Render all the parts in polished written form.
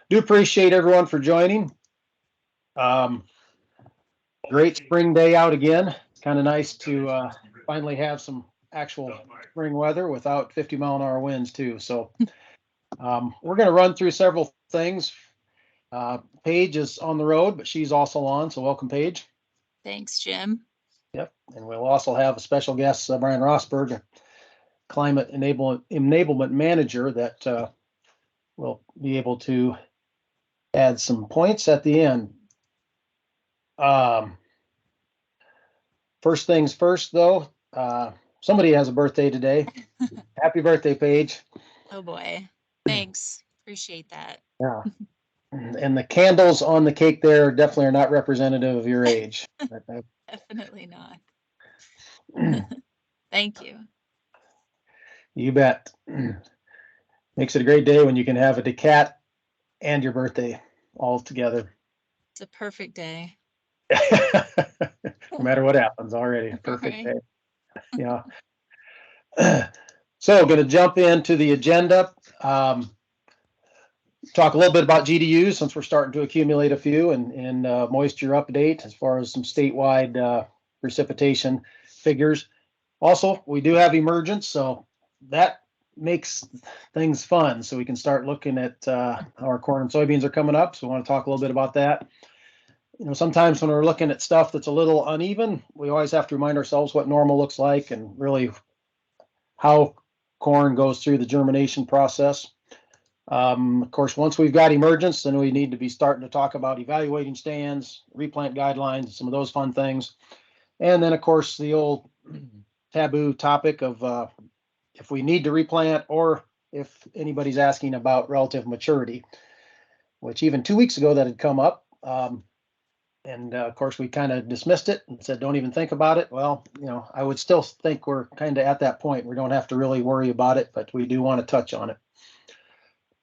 do appreciate everyone for joining. Great spring day out again. Kind of nice to finally have some actual spring weather without 50-mile-an-hour winds too. So we're going to run through several things. Paige is on the road, but she's also on. So welcome, Paige. Thanks, Jim. Yep. And we'll also have a special guest, Brian Rosberg, Climate Enablement Manager, that will be able to add some points at the end. First things first, though, somebody has a birthday today. Happy birthday, Paige. Oh boy. Thanks. Appreciate that. Yeah. And the candles on the cake there definitely are not representative of your age. Definitely not. Thank you. You bet. Makes it a great day when you can have a DACAT and your birthday all together. It's a perfect day. No matter what happens, already perfect Right. day. Yeah. So going to jump into the agenda. Talk a little bit about GDUs since we're starting to accumulate a few, and moisture update as far as some statewide precipitation figures. Also, we do have emergence, so that makes things fun. So we can start looking at how our corn and soybeans are coming up. So we want to talk a little bit about that. Sometimes when we're looking at stuff that's a little uneven, we always have to remind ourselves what normal looks like and really how corn goes through the germination process. Of course, once we've got emergence, then we need to be starting to talk about evaluating stands, replant guidelines, some of those fun things. And then, of course, the old taboo topic of if we need to replant or if anybody's asking about relative maturity, which even 2 weeks ago that had come up. And of course, we kind of dismissed it and said, don't even think about it. Well, I would still think we're kind of at that point. We don't have to really worry about it, but we do want to touch on it.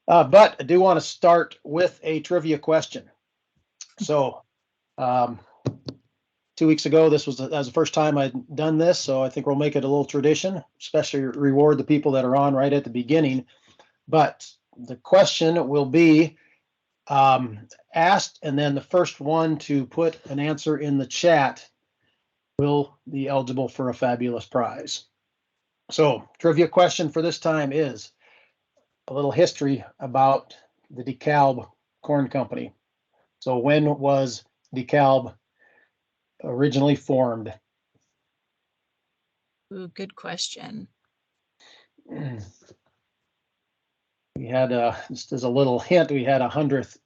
But I do want to start with a trivia question. So 2 weeks ago, that was the first time I'd done this. So I think we'll make it a little tradition, especially reward the people that are on right at the beginning. But the question will be asked, and then the first one to put an answer in the chat will be eligible for a fabulous prize. So trivia question for this time is a little history about the DEKALB Corn Company. So when was DEKALB originally formed? Ooh, good question. We had just as a little hint, we had 100th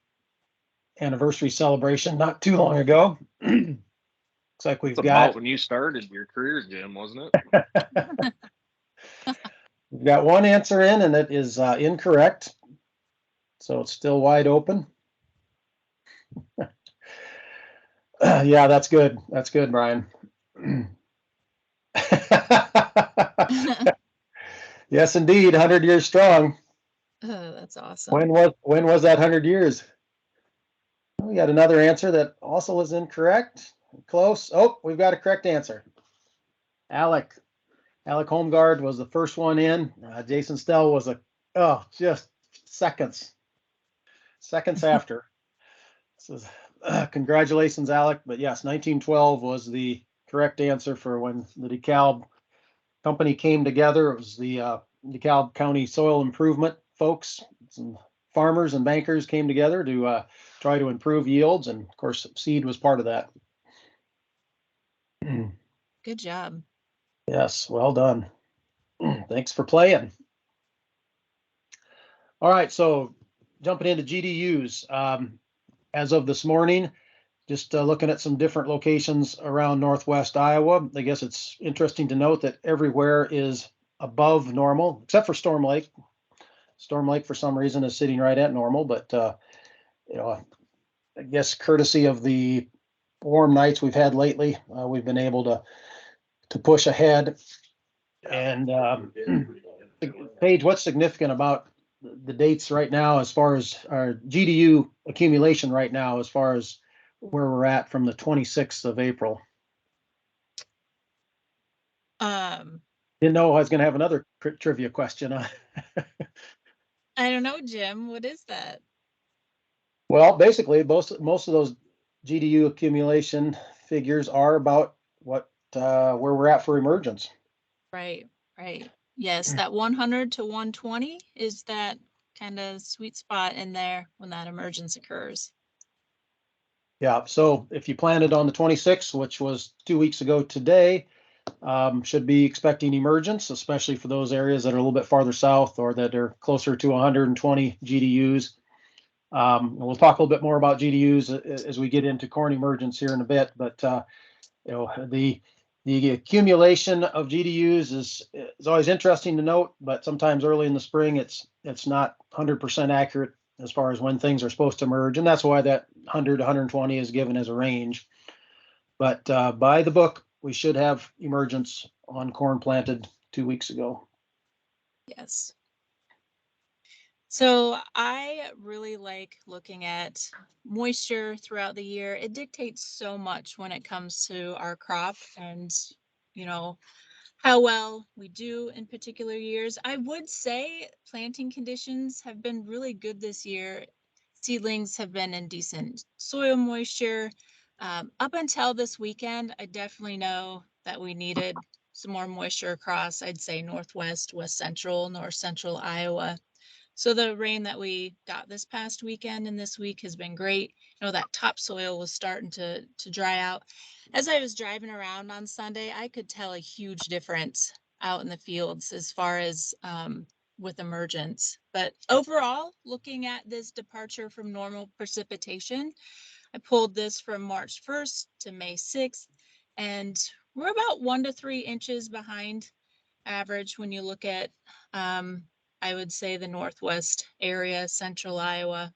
anniversary celebration not too long ago. Looks like we've It's got about when you started your career, Jim, wasn't it? we've got one answer in, and it is incorrect. So it's still wide open. Yeah, that's good. That's good, Brian. Yes, indeed, 100 years strong. Oh, that's awesome. When was that 100 years? We got another answer that also was incorrect. Close. Oh, we've got a correct answer. Alec Holmgard was the first one in. Jason Stell was just seconds after. So congratulations, Alec. But yes, 1912 was the correct answer for when the DEKALB company came together. It was the DeKalb County Soil Improvement folks. Some farmers and bankers came together to try to improve yields, and of course, seed was part of that. Good job. Yes, well done. Thanks for playing. All right, so jumping into GDUs. As of this morning, just looking at some different locations around Northwest Iowa. I guess it's interesting to note that everywhere is above normal, except for Storm Lake. Storm Lake, for some reason, is sitting right at normal, but I guess courtesy of the warm nights we've had lately, we've been able to push ahead. And Paige, what's significant about the dates right now as far as our GDU accumulation right now, as far as where we're at from the 26th of April? Didn't know I was going to have another trivia question. I don't know, Jim. What is that? Well, basically, most of those GDU accumulation figures are about where we're at for emergence. Right, right. Yes, that 100 to 120 is that kind of sweet spot in there when that emergence occurs. Yeah, so if you planted on the 26th, which was 2 weeks ago today, should be expecting emergence, especially for those areas that are a little bit farther south or that are closer to 120 GDUs. We'll talk a little bit more about GDUs as we get into corn emergence here in a bit, but the accumulation of GDUs is always interesting to note, but sometimes early in the spring it's not 100% accurate as far as when things are supposed to emerge, and that's why that 100 to 120 is given as a range. But by the book, we should have emergence on corn planted 2 weeks ago. Yes. So I really like looking at moisture throughout the year. It dictates so much when it comes to our crop and, you know, how well we do in particular years. I would say planting conditions have been really good this year. Seedlings have been in decent soil moisture. Up until this weekend, I definitely know that we needed some more moisture across, I'd say, northwest, west central, north central Iowa. So the rain that we got this past weekend and this week has been great. You know, that topsoil was starting to dry out. As I was driving around on Sunday, I could tell a huge difference out in the fields as far as with emergence. But overall, looking at this departure from normal precipitation, I pulled this from March 1st to May 6th, and we're about 1 to 3 inches behind average when you look at I would say the northwest area, central Iowa,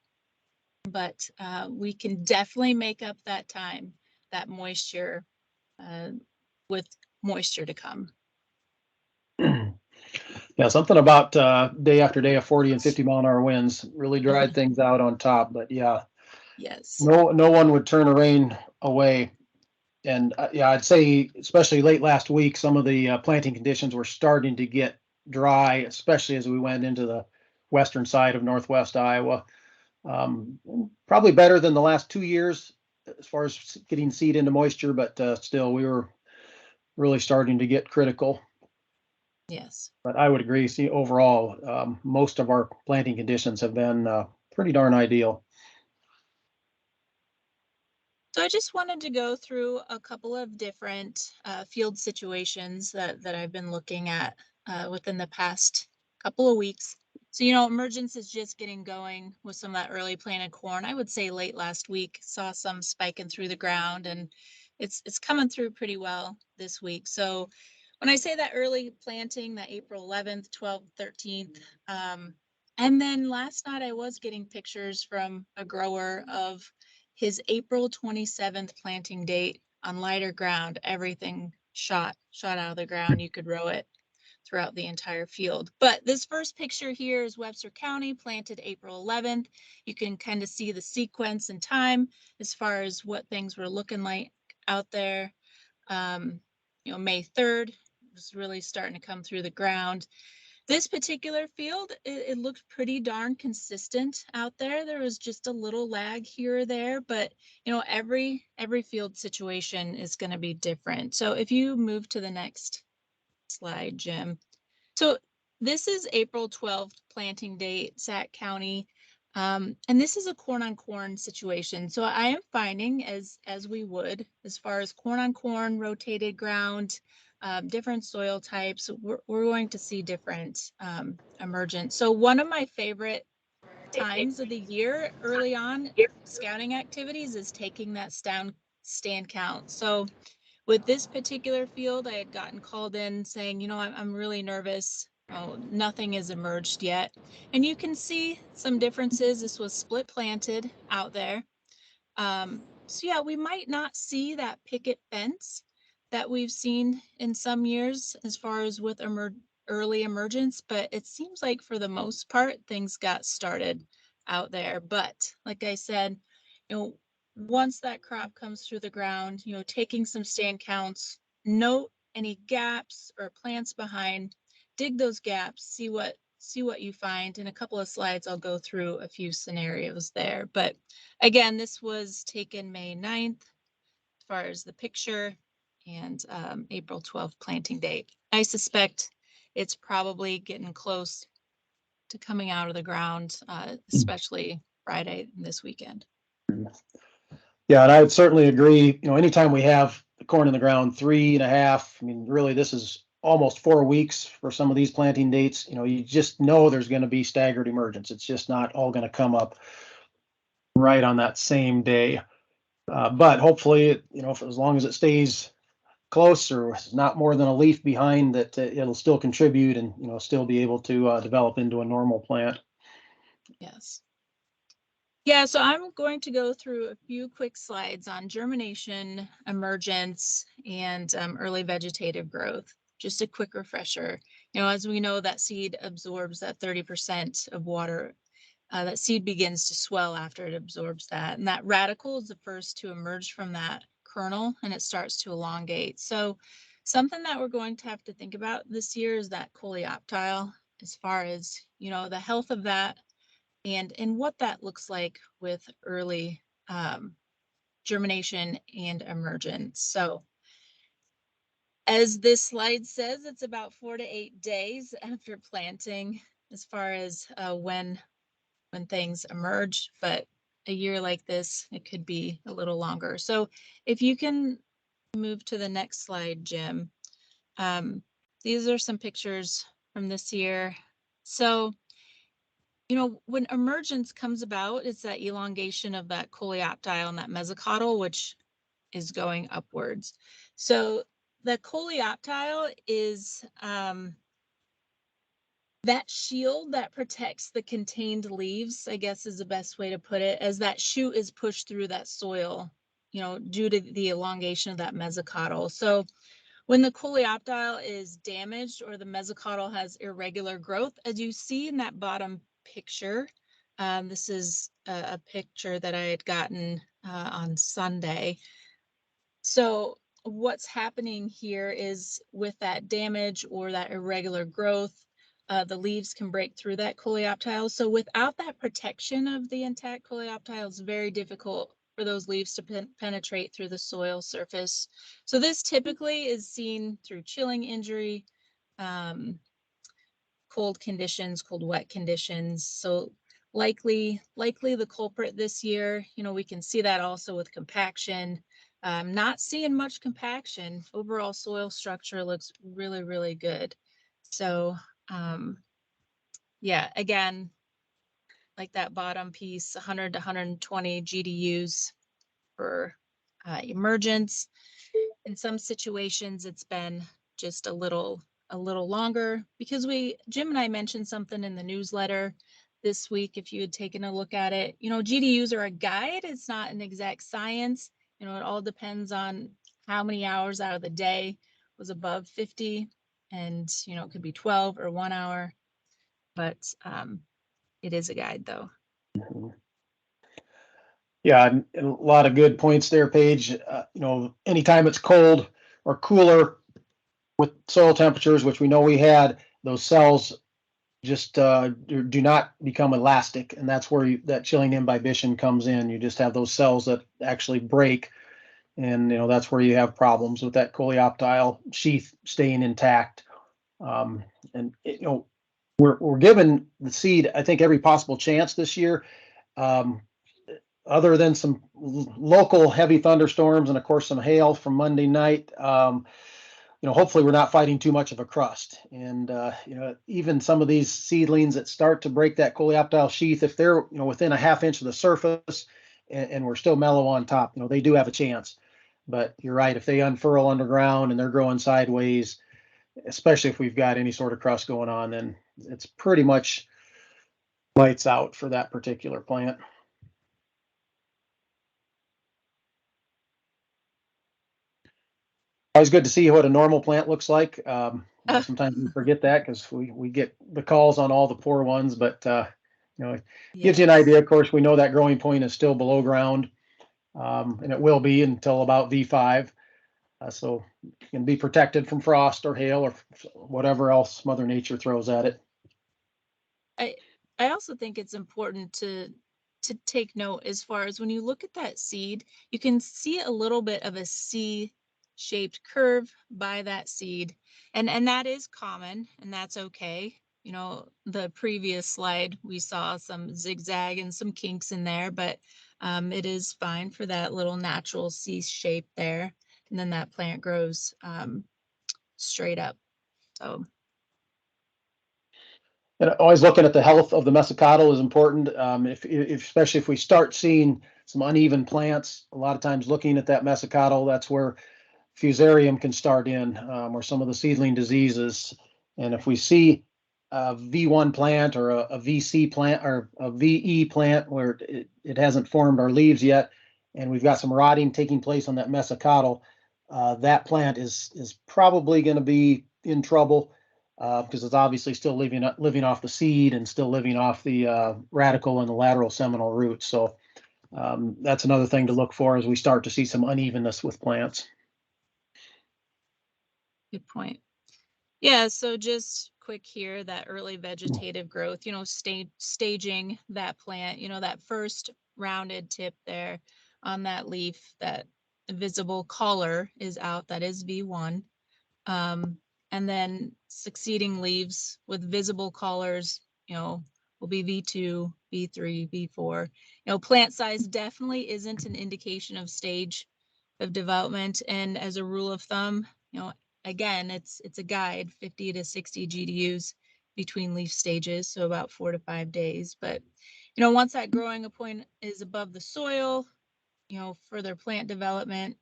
but we can definitely make up that time, that moisture, uh, with moisture to come. Yeah, something about day after day of 40 and 50 mile an hour winds really dried things out on top. But yeah, Yes. no one would turn a rain away. And yeah, I'd say especially late last week, some of the planting conditions were starting to get dry, especially as we went into the western side of northwest Iowa. Probably better than the last 2 years as far as getting seed into moisture, but still we were really starting to get critical. Yes. But I would agree. See, overall, most of our planting conditions have been pretty darn ideal. So I just wanted to go through a couple of different field situations that I've been looking at within the past couple of weeks. So, you know, emergence is just getting going with some of that early planted corn. I would say late last week saw some spiking through the ground, and it's coming through pretty well this week. So when I say that early planting, that April 11th, 12th, 13th, and then last night I was getting pictures from a grower of his April 27th planting date on lighter ground. Everything shot out of the ground. You could row it throughout the entire field. But this first picture here is Webster County, planted April 11th. You can kind of see the sequence and time as far as what things were looking like out there. You know, May 3rd was really starting to come through the ground. This particular field, it looked pretty darn consistent out there. There was just a little lag here or there, but you know, every field situation is going to be different. So if you move to the next slide, Jim. So this is April 12th planting date, Sac County. And this is a corn on corn situation. So I am finding as we would, as far as corn on corn, rotated ground, different soil types, we're going to see different emergence. So one of my favorite times of the year early on scouting activities is taking that stand count. So with this particular field, I had gotten called in saying, you know, I'm really nervous. Oh, nothing has emerged yet. And you can see some differences. This was split planted out there. So yeah, we might not see that picket fence that we've seen in some years as far as with early emergence, but it seems like for the most part, things got started out there. But like I said, you know, once that crop comes through the ground, you know, taking some stand counts, note any gaps or plants behind, dig those gaps, see what see what you find. In a couple of slides, I'll go through a few scenarios there. But again, this was taken May 9th as far as the picture, and April 12th planting date. I suspect it's probably getting close to coming out of the ground, especially Friday this weekend. Yeah, and I would certainly agree. Anytime we have the corn in the ground, 3.5, I mean, really, this is almost 4 weeks for some of these planting dates. You just know there's going to be staggered emergence. It's just not all going to come up right on that same day. But hopefully, as long as it stays close or not more than a leaf behind, that it'll still contribute and, still be able to develop into a normal plant. Yes. Yeah, so I'm going to go through a few quick slides on germination, emergence, and early vegetative growth. Just a quick refresher. As we know, that seed absorbs that 30% of water. That seed begins to swell after it absorbs that. And that radicle is the first to emerge from that kernel, and it starts to elongate. So something that we're going to have to think about this year is that coleoptile, as far as, the health of that and what that looks like with early germination and emergence. So as this slide says, it's about 4 to 8 days after planting as far as when things emerge, but a year like this, it could be a little longer. So if you can move to the next slide, Jim. These are some pictures from this year. So when emergence comes about, it's that elongation of that coleoptile and that mesocotyl, which is going upwards. So the coleoptile is that shield that protects the contained leaves, I guess is the best way to put it, as that shoot is pushed through that soil, due to the elongation of that mesocotyl. So when the coleoptile is damaged or the mesocotyl has irregular growth, as you see in that bottom picture, this is a picture that I had gotten on Sunday. So what's happening here is with that damage or that irregular growth, the leaves can break through that coleoptile. So without that protection of the intact coleoptile, it's very difficult for those leaves to penetrate through the soil surface. So this typically is seen through chilling injury, cold conditions, cold wet conditions. So likely the culprit this year. We can see that also with compaction. Not seeing much compaction. Overall soil structure looks really, really good. So yeah, again, like that bottom piece, 100 to 120 GDUs for emergence. In some situations, it's been just a little longer because Jim and I mentioned something in the newsletter this week. If you had taken a look at it, GDUs are a guide. It's not an exact science. It all depends on how many hours out of the day was above 50, and it could be 12 or 1 hour, but it is a guide though. Yeah, and a lot of good points there, Paige. Anytime it's cold or cooler with soil temperatures, which we know we had, those cells just do not become elastic, and that's where that chilling imbibition comes in. You just have those cells that actually break, and that's where you have problems with that coleoptile sheath staying intact. And we're given the seed, I think, every possible chance this year. Other than some local heavy thunderstorms and of course some hail from Monday night, hopefully we're not fighting too much of a crust. And even some of these seedlings that start to break that coleoptile sheath, if they're within a half inch of the surface and we're still mellow on top, they do have a chance. But you're right, if they unfurl underground and they're growing sideways, especially if we've got any sort of crust going on, then it's pretty much lights out for that particular plant. Always good to see what a normal plant looks like. Sometimes we forget that because we get the calls on all the poor ones, but it gives you an idea. Of course, we know that growing point is still below ground, and it will be until about V5. So it can be protected from frost or hail or whatever else Mother Nature throws at it. I I also think it's important to take note as far as when you look at that seed, you can see a little bit of a C-shaped curve by that seed. And that is common and that's okay. You know, the previous slide, we saw some zigzag and some kinks in there, but it is fine for that little natural C shape there. And then that plant grows straight up. So And always looking at the health of the mesocotyle is important. Especially if we start seeing some uneven plants, a lot of times looking at that mesocotyle, that's where fusarium can start in, or some of the seedling diseases. And if we see a V1 plant or a VC plant or a VE plant where it hasn't formed our leaves yet, and we've got some rotting taking place on that mesocotyle, that plant is probably going to be in trouble, because it's obviously still living off the seed and still living off the radicle and the lateral seminal roots. So that's another thing to look for as we start to see some unevenness with plants. good point. Yeah, so just quick here, that early vegetative growth, you know, staging that plant, you know, that first rounded tip there on that leaf, that visible collar is out, that is V1. And then succeeding leaves with visible collars, you know, will be V2, V3, V4. You know, plant size definitely isn't an indication of stage of development. And as a rule of thumb, you know, again, it's a guide, 50 to 60 GDUs between leaf stages, so about 4 to 5 days. But, you know, once that growing point is above the soil, you know, further plant development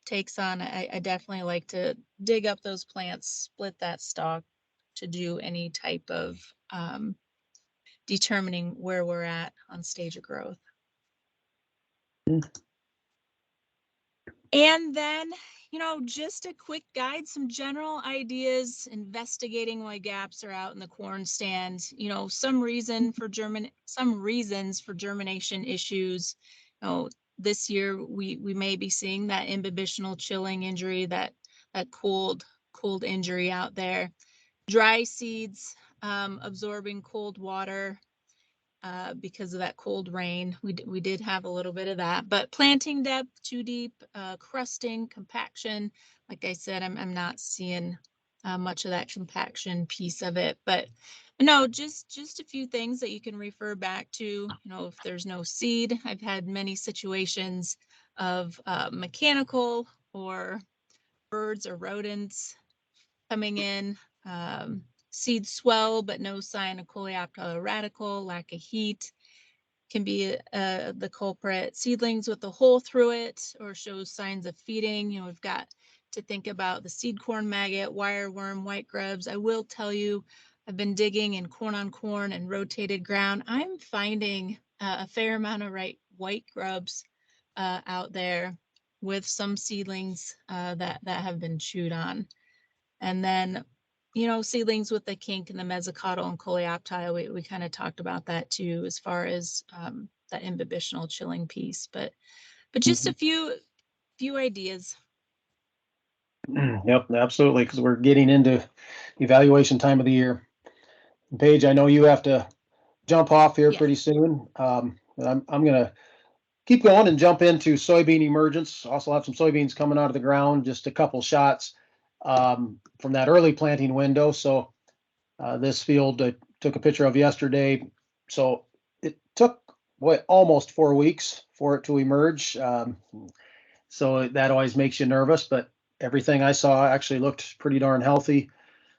takes on, I definitely like to dig up those plants, split that stalk to do any type of determining where we're at on stage of growth. And then, you know, just a quick guide, some general ideas, investigating why gaps are out in the corn stand, you know, some reasons for germination issues. You know, this year we may be seeing that imbibitional chilling injury, that cold injury out there. Dry seeds absorbing cold water, because of that cold rain. We did have a little bit of that, but planting depth too deep, crusting, compaction. Like I said, I'm not seeing much of that compaction piece of it, but no, just a few things that you can refer back to. You know, if there's no seed, I've had many situations of mechanical or birds or rodents coming in. Seed swell, but no sign of coleoptile radical, lack of heat can be the culprit. Seedlings with a hole through it or shows signs of feeding. You know, we've got to think about the seed corn maggot, wireworm, white grubs. I will tell you, I've been digging in corn on corn and rotated ground. I'm finding a fair amount of white grubs out there with some seedlings that have been chewed on. And then, you know, seedlings with the kink and the mesocotyle and coleoptile, we kind of talked about that too, as far as that imbibitional chilling piece. But just a few ideas. Yep, absolutely, because we're getting into evaluation time of the year. Paige, I know you have to jump off here Yeah. pretty soon. I'm going to keep going and jump into soybean emergence. Also have some soybeans coming out of the ground, just a couple shots from that early planting window. So this field I took a picture of yesterday. So it took almost 4 weeks for it to emerge. So that always makes you nervous, but everything I saw actually looked pretty darn healthy.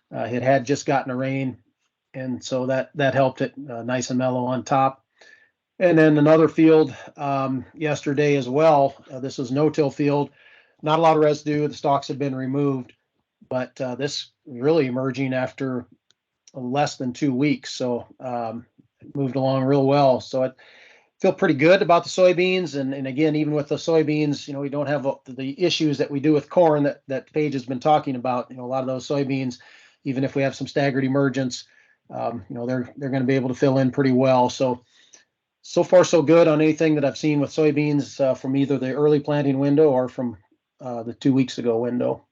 It had just gotten a rain, and so that helped it nice and mellow on top. And then another field yesterday as well. This is no-till field, not a lot of residue. The stalks had been removed, but this really emerging after less than 2 weeks. So moved along real well. So I feel pretty good about the soybeans. And again, even with the soybeans, you know, we don't have the issues that we do with corn that Paige has been talking about. You know, a lot of those soybeans, even if we have some staggered emergence, you know, they're going to be able to fill in pretty well. So far so good on anything that I've seen with soybeans from either the early planting window or from the 2 weeks ago window.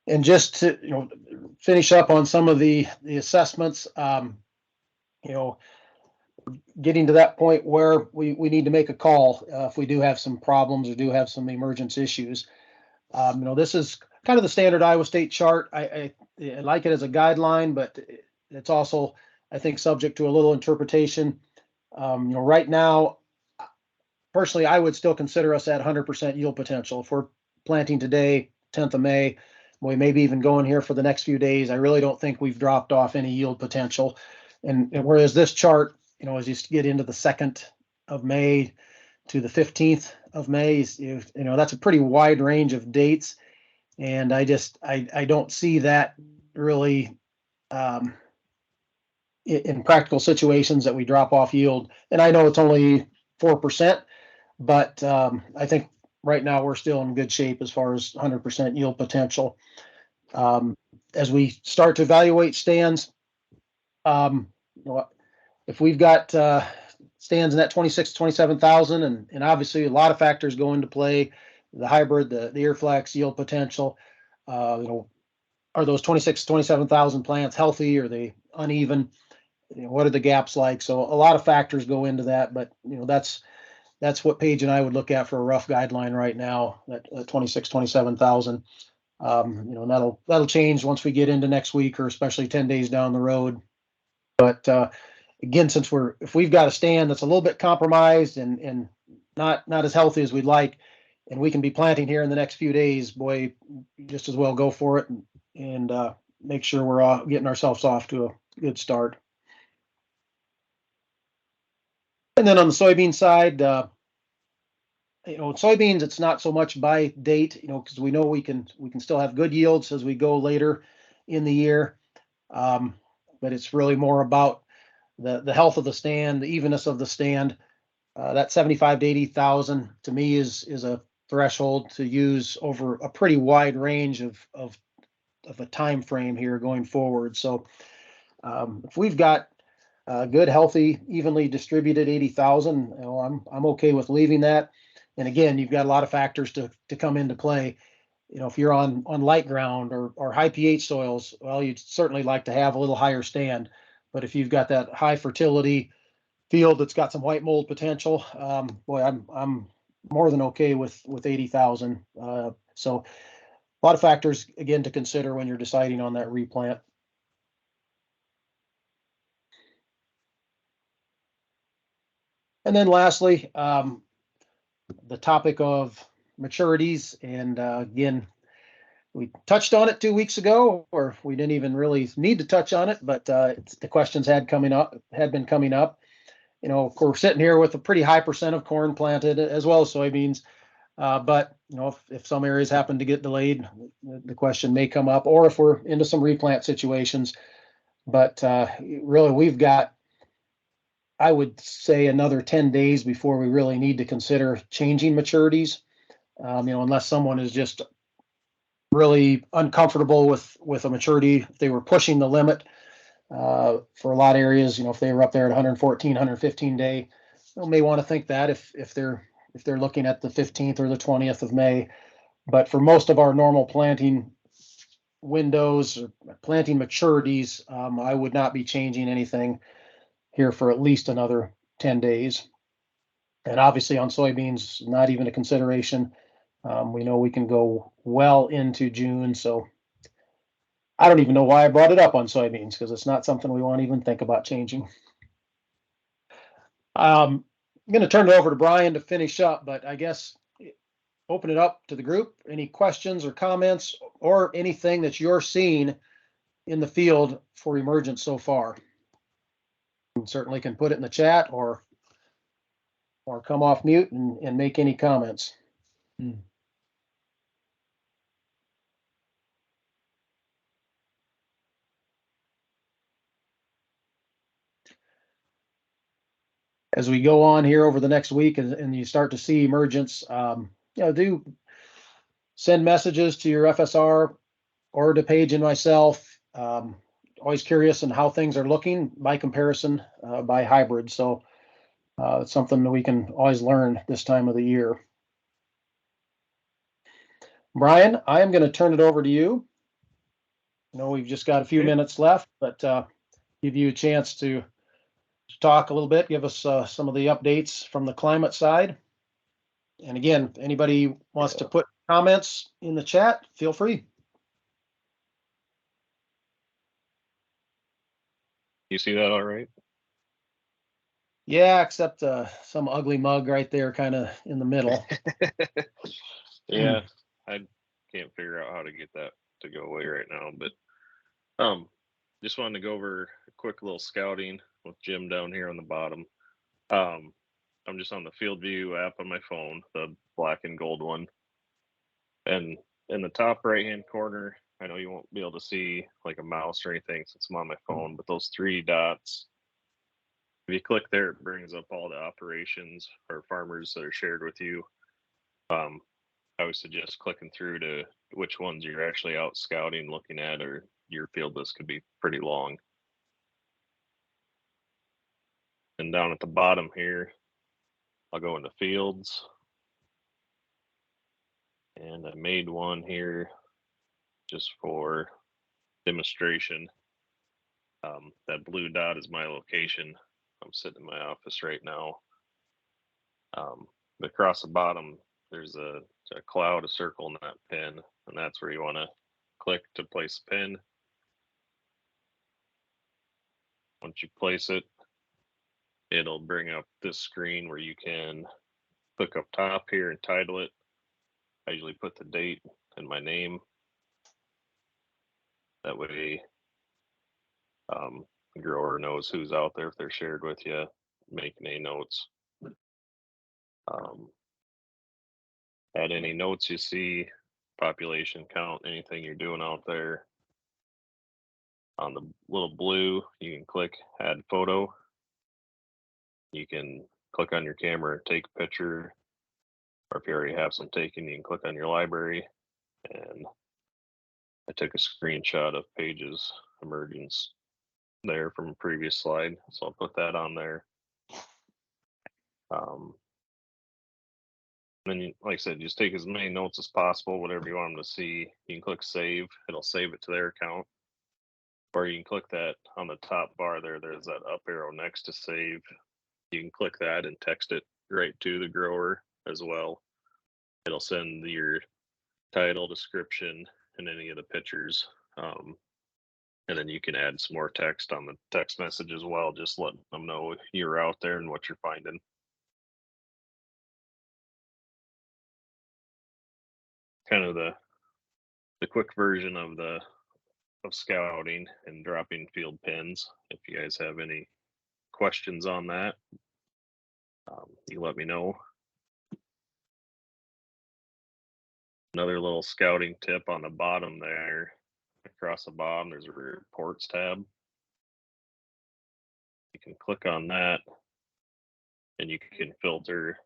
And just to, finish up on some of the assessments, getting to that point where we need to make a call if we do have some problems or do have some emergence issues. This is kind of the standard Iowa State chart. I like it as a guideline, but it's also, I think, subject to a little interpretation. Right now, personally, I would still consider us at 100% yield potential. If we're planting today, 10th of May, we maybe even going here for the next few days, I really don't think we've dropped off any yield potential. And whereas this chart, as you get into the 2nd of May to the 15th of May, that's a pretty wide range of dates. And I don't see that really in practical situations that we drop off yield. And I know it's only 4%, but I think right now we're still in good shape as far as 100% yield potential. As we start to evaluate stands, if we've got stands in that 26, 27,000, and obviously a lot of factors go into play, the hybrid, the Earflex, yield potential, are those 26, 27,000 plants healthy? Are they uneven? What are the gaps like? So a lot of factors go into that, but that's what Paige and I would look at for a rough guideline right now, that 26, 27,000. That'll change once we get into next week, or especially 10 days down the road. But again, if we've got a stand that's a little bit compromised and not as healthy as we'd like, and we can be planting here in the next few days, boy, just as well go for it and make sure we're getting ourselves off to a good start. And then on the soybean side, soybeans, it's not so much by date, because we know we can still have good yields as we go later in the year. But it's really more about the health of the stand, the evenness of the stand. That 75 to 80,000 to me is a threshold to use over a pretty wide range of a time frame here going forward. So if we've got good, healthy, evenly distributed 80,000, I'm okay with leaving that. And again, you've got a lot of factors to come into play. If you're on light ground or high pH soils, well, you'd certainly like to have a little higher stand. But if you've got that high fertility field that's got some white mold potential, boy, I'm more than okay with 80,000. So a lot of factors again to consider when you're deciding on that replant. And then lastly, the topic of maturities. And again, we touched on it 2 weeks ago, or we didn't even really need to touch on it, but the questions had been coming up. Of course, we're sitting here with a pretty high percent of corn planted as well as soybeans. But if some areas happen to get delayed, the question may come up, or if we're into some replant situations. But really, we've got, I would say, another 10 days before we really need to consider changing maturities. Unless someone is just really uncomfortable with a maturity, if they were pushing the limit for a lot of areas, if they were up there at 114, 115 day, may want to think that if they're looking at the 15th or the 20th of May. But for most of our normal planting windows or planting maturities, I would not be changing anything here for at least another 10 days. And obviously on soybeans, not even a consideration. We know we can go well into June, so I don't even know why I brought it up on soybeans, because it's not something we want to even think about changing. I'm going to turn it over to Brian to finish up, but I guess open it up to the group. Any questions or comments or anything that you're seeing in the field for emergence so far? You certainly can put it in the chat or come off mute and make any comments. As we go on here over the next week and you start to see emergence, do send messages to your FSR or to Paige and myself. Always curious on how things are looking by comparison by hybrid. So it's something that we can always learn this time of the year. Brian, I am going to turn it over to you. know we've just got a few Okay. minutes left, but give you a chance to talk a little bit, give us some of the updates from the climate side. And again, if anybody wants to put comments in the chat, feel free. You see that all right? Yeah, except some ugly mug right there, kind of in the middle. Yeah, I can't figure out how to get that to go away right now, but just wanted to go over a quick little scouting with Jim down here on the bottom. I'm just on the Field View app on my phone, the black and gold one. And in the top right hand corner, I know you won't be able to see like a mouse or anything since I'm on my phone, but those three dots, if you click there, it brings up all the operations or farmers that are shared with you. I would suggest clicking through to which ones you're actually out scouting, looking at, or your field list could be pretty long. And down at the bottom here, I'll go into fields. And I made one here just for demonstration. That blue dot is my location. I'm sitting in my office right now. Across the bottom, there's a cloud, a circle, and that pin, and that's where you want to click to place a pin. Once you place it, it'll bring up this screen where you can click up top here and title it. I usually put the date and my name. That way, the grower knows who's out there if they're shared with you, making any notes. Add any notes you see, population count, anything you're doing out there. On the little blue, you can click add photo. You can click on your camera and take a picture, or if you already have some taken, you can click on your library. And I took a screenshot of Paige's emergence there from a previous slide, so I'll put that on there. Then, like I said, just take as many notes as possible, whatever you want them to see. You can click save, it'll save it to their account. Or you can click that on the top bar there, there's that up arrow next to save. You can click that and text it right to the grower as well. It'll send your title, description, and any of the pictures. And then you can add some more text on the text message as well, just letting them know you're out there and what you're finding. Kind of the quick version of scouting and dropping field pins. If you guys have any questions on that, you let me know. Another little scouting tip on the bottom there, across the bottom, there's a reports tab. You can click on that and you can filter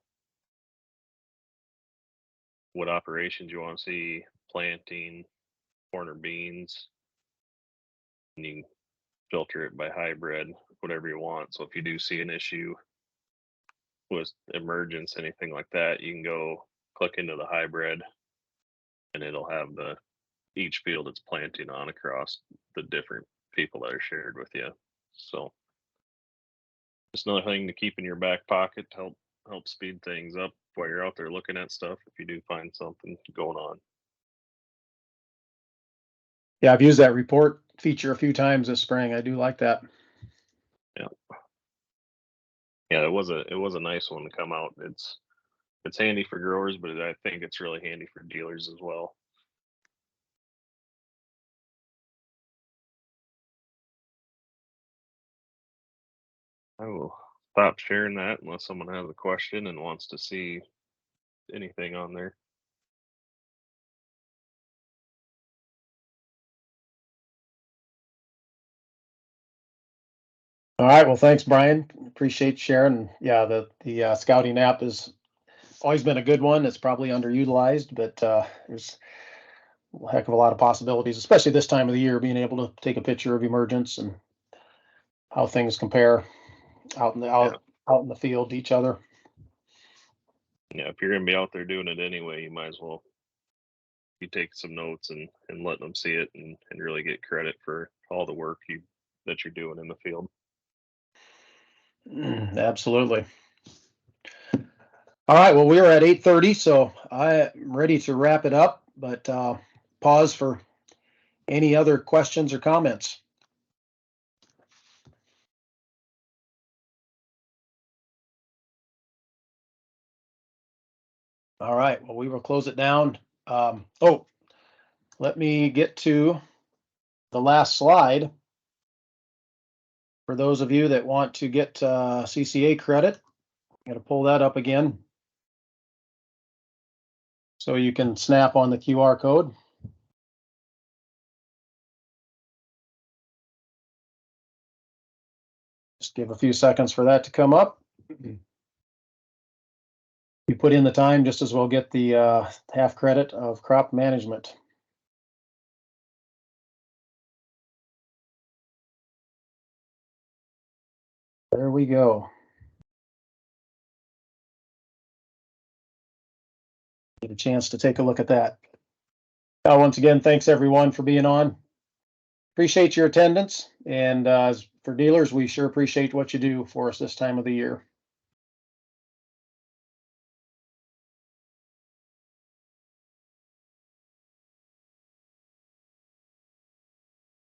what operations you want to see, planting, corn or beans, and you can filter it by hybrid, whatever you want. So if you do see an issue with emergence, anything like that, you can go click into the hybrid and it'll have each field it's planting on across the different people that are shared with you. So just another thing to keep in your back pocket to help speed things up while you're out there looking at stuff if you do find something going on. Yeah, I've used that report feature a few times this spring. I do like that. Yeah, it was a nice one to come out. It's handy for growers, but I think it's really handy for dealers as well. I will stop sharing that unless someone has a question and wants to see anything on there. All right. Well, thanks, Brian. Appreciate sharing. Yeah, the scouting app has always been a good one. It's probably underutilized, but there's a heck of a lot of possibilities, especially this time of the year, being able to take a picture of emergence and how things compare out in the field to each other. Yeah, if you're gonna be out there doing it anyway, you might as well you take some notes and letting them see it and really get credit for all the work that you're doing in the field. Absolutely. All right, well, we are at 8:30, so I'm ready to wrap it up, but pause for any other questions or comments. All right, well, we will close it down. Let me get to the last slide. For those of you that want to get CCA credit, I'm going to pull that up again. So you can snap on the QR code. Just give a few seconds for that to come up. You put in the time, just as well get the half credit of crop management. There we go. Get a chance to take a look at that. Once again, thanks everyone for being on. Appreciate your attendance, and for dealers, we sure appreciate what you do for us this time of the year.